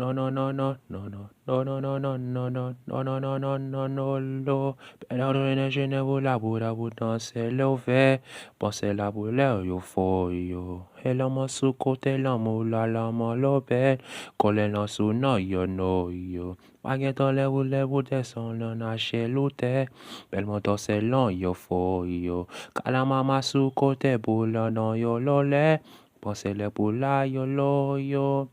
no, no, no, no, no, no, no, no, no, no, no, no, no, no, no, no, no, no, no. Pero no je ne vous la boula vous danser l'ouvert. Pensez la boule yo fo yo. El homo su kote l'homo la l'homo l'obed. Kole no su no yo no yo. Pageton le vous descend le nache lute. Bel moto se lon yo fo yo. Kala mama su kote boula non yo lole. Pensez le boula yo lo yo.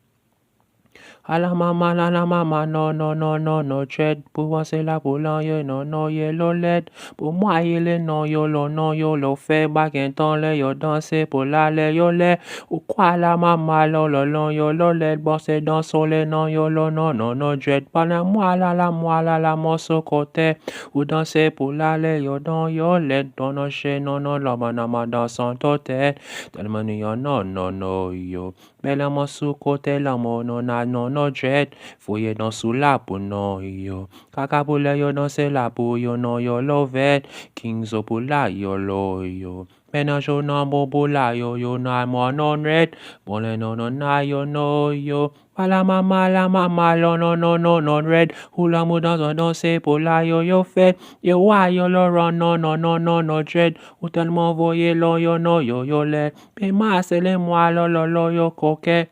A la mama, no, no, no, no, no, dread. Pour moi, c'est la boule, yo, no, no, ye, lo, led. Pour moi, il est non, yo, lo, no, yo, lo, fait, back en temps, le, yo, danser, pour la, le, yo, le. Ou quoi, la mama, lo, yo, lo, led. Bosse, dans, le, non, yo, lo, no, no, no, dread. Pana, moi, la, morceau, côté. Ou danser, pour la, le, yo, don, yo, led. Don, no, chez, non, non, la, manama, dans son tête. Tellement, yo, non, non, no, yo. Belle mon sous côté la mon non a non no dread. Fouille dans sous la pour non yo. Kaka pour la yo dans c'est la pour yo non yo lovet. Kings o pour la yo lo yo. Ménage au non bobo la yo na mo non red. Bon le non non na yo no yo. La mama lo no no no non red. Hula mou dans un danser pour la yo fait. Yo wa yo lo run no no no no no dread. Ou tellement voyez lo yo no yo let. Pe ma c'est les moi lo yo coquet.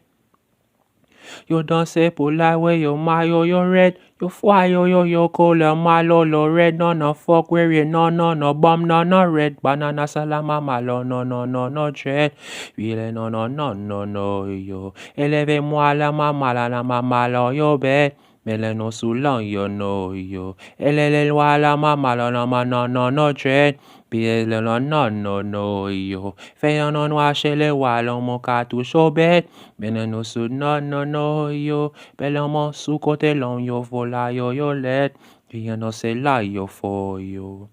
Yo danser pour la way yo ma yo red. Yo fly yo cola ma lo red no fuck where you no bomb no red banana salama malo no dread. Ville no yo. Élevez-moi la mama lo yo bed. Mele no soulan yo no yo. Elele loi la mama lo no dread. Puis le no yo. Fais un noir chez les wallons mon cartouche au bed. Mele no sou no yo. Belle mon sous côté long yo vola yo let. Puis no c'est là yo fo yo.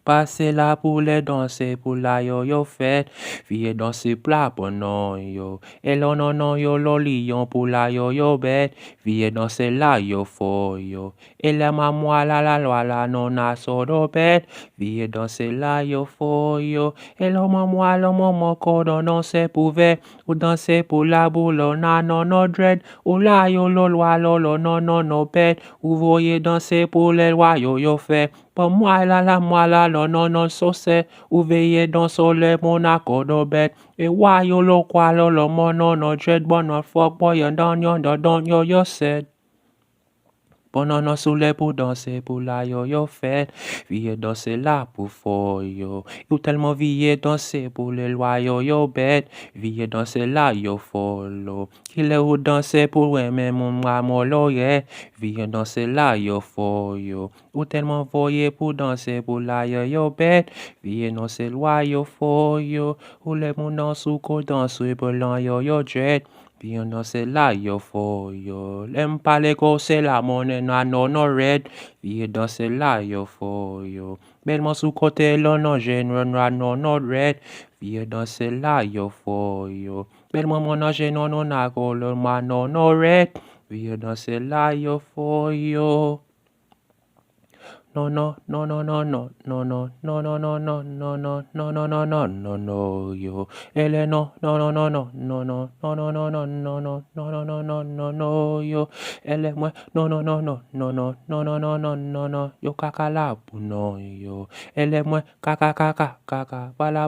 Passer là pour les danser pour la yo fait. Vie danser plat pour non yo. Et lo non yo lo lion pour la yo bête. Vie danser là yo fo yo. Et la maman la loi la non a soro bête. Vie danser là yo fo yo. Et lo maman cordon non c'est pouvet. Ou danser pour la boule na no dread. Ou la yo lo loi lo no bête. Ou voyez danser pour les lois yo fait. Pour moi la non sauce. Ou veillez dans soleil mon accord de bête. Et why yo lo kwa lo mono no dread bon fuck boy and down yonder don't yo said. Bonono soule pour danser pour la yo fait. Vie danser là pour fort yo. Yo tellement vie danser pour les lois yo bête. Vie danser là yo follow. Qu'il est ou danser pour aimer mon molo yeah. Vie danser là yo fort yo. Ou tellement voyer pour danser pour la yo bête. Vie danser lois yo fort yo. Ou les mon dans sous ko danser pour la yo dread. Puis on c'est là yo fo yo. L'aime pas les gros c'est la monnaie no red. Puis dans c'est là yo fo yo. Mais mon sous côté là non jeune no red. Puis dans c'est là yo fo yo. Mais mon jeune no na go le man no red. Puis dans c'est là yo fo yo. No no no no no no no no no no no no no no no no no no no no yo. Ele no no no no no no no no no no no no no no no no no no no yo. Ele mue no no no no no no no no no no no no yo kakala no yo. Ele mue kaka bala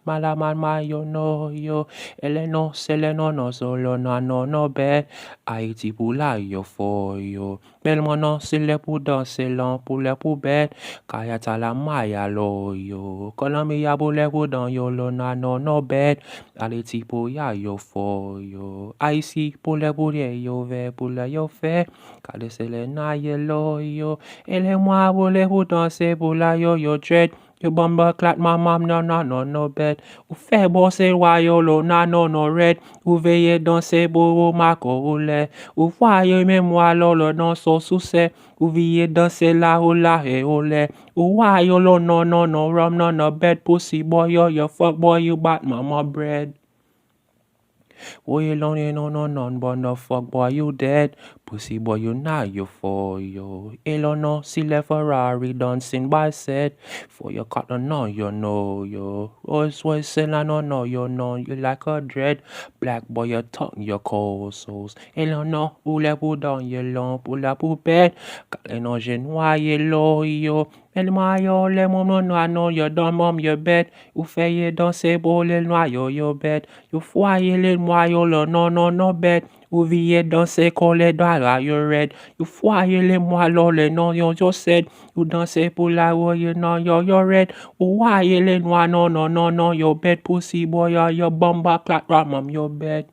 mala ma yo no yo. Ele no sele no solo no be. Haïti pour la yo fo yo. Bel mono sile pour danser lent pour les poubelles. Kayata la maya lo yo. Colombia pour les dans yo lo no bed. Haïti pour ya yo fo yo. Haïti pour les bouliers yo ve pour les yo fait. Kade se le na ye lo yo. Et les moi pour les pour danser pour la yo dread. Yo bomba clat mamam no bed. Ou fait bosser yo lo no red. Ou veillez danser pour mako ou le. Ou voyez même moi lo dans son succès. Ou veillez danser la ou la et ou le. Ou why yo lo no rum no bed pussy boy yo fuck boy you bat mama bread. Oh, you lonely, no, no, none, but no fuck, boy, you dead. Pussy boy, you not you for yo. Elon no, see le Ferrari dancing by said. For your cotton, no, you know, yo. Rolls Royce, I no, you know, you like a dread. Black boy, your tongue, your cold souls. Elon no, oule pou down, you long, oula pou bed. Kale no, genois, yellow, yo. El mayo, le mom no, no, I know you done, mom, your bed. Ou fait ye danser, beau, le noyo, your bed. You foyer, le noyo, le no, no, no bed. Ou vie danser, coller dans la, you red. You foyer, le moilo, le no, yo said. You danser pour la, you know, yo red. Ou foyer, le noyo, no, no, no, no, your bed. Pussy boy, your bumba, clat, rat, mom, your bed.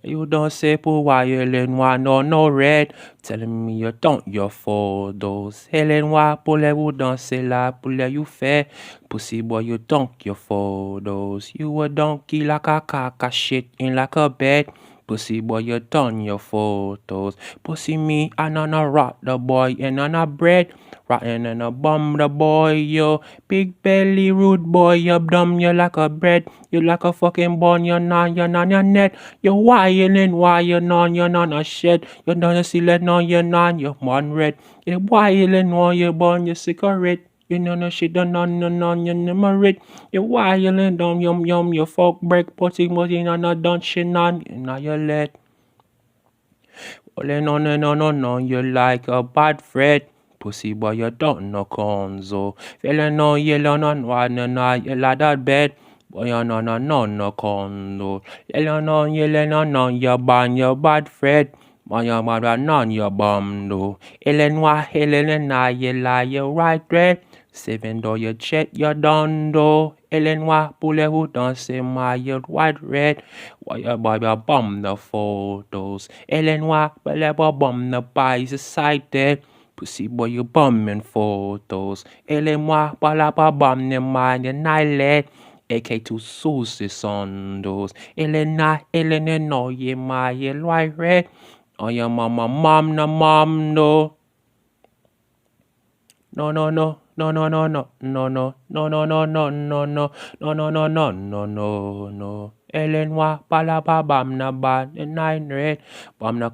You don't say pour violin noir, no red. Telling me you don't, your photos. Helen noir, pour les vous danser là, pour les you fait. Pussy boy, you don't, your photos. You a donkey like a caca shit in like a bed. Pussy boy, you done your photos. Pussy me, and on a rock the boy, and on a bread. Rotten and a bum the boy, yo. Big belly, rude boy, you dumb, you like a bread. You like a fucking bun, you're on your net. You're wildin', why you're on a shed. You're done a seal, no, you're non, you're one red. You're wildin', why you're born, your cigarette. You know no shit, no, you never read. You're wildin', yum, you fuck break, putting on a done shit, none, now you're let. No, you like a bad friend. Pussy boy, you don't know conzo. Feeling no yellow, no, you like that bed. Boy, you no condo. Yellow, no, you ban your bad friend. Boy, your mother, none, your bum, no. Helen, you lie, you right red. $7 you check, you done do. Elenoir, poulet who danse my white red. Why your boy bum the photos. Elenoir, but bum the pies side there. Pussy boy, you bumming photos. Elenoir, palapa bum the mind and night AK2 sauces on those. Elena, no, ye my white red. Oh, your mom, no. No, Ellen wa pala pa bam na ba 9 red bam na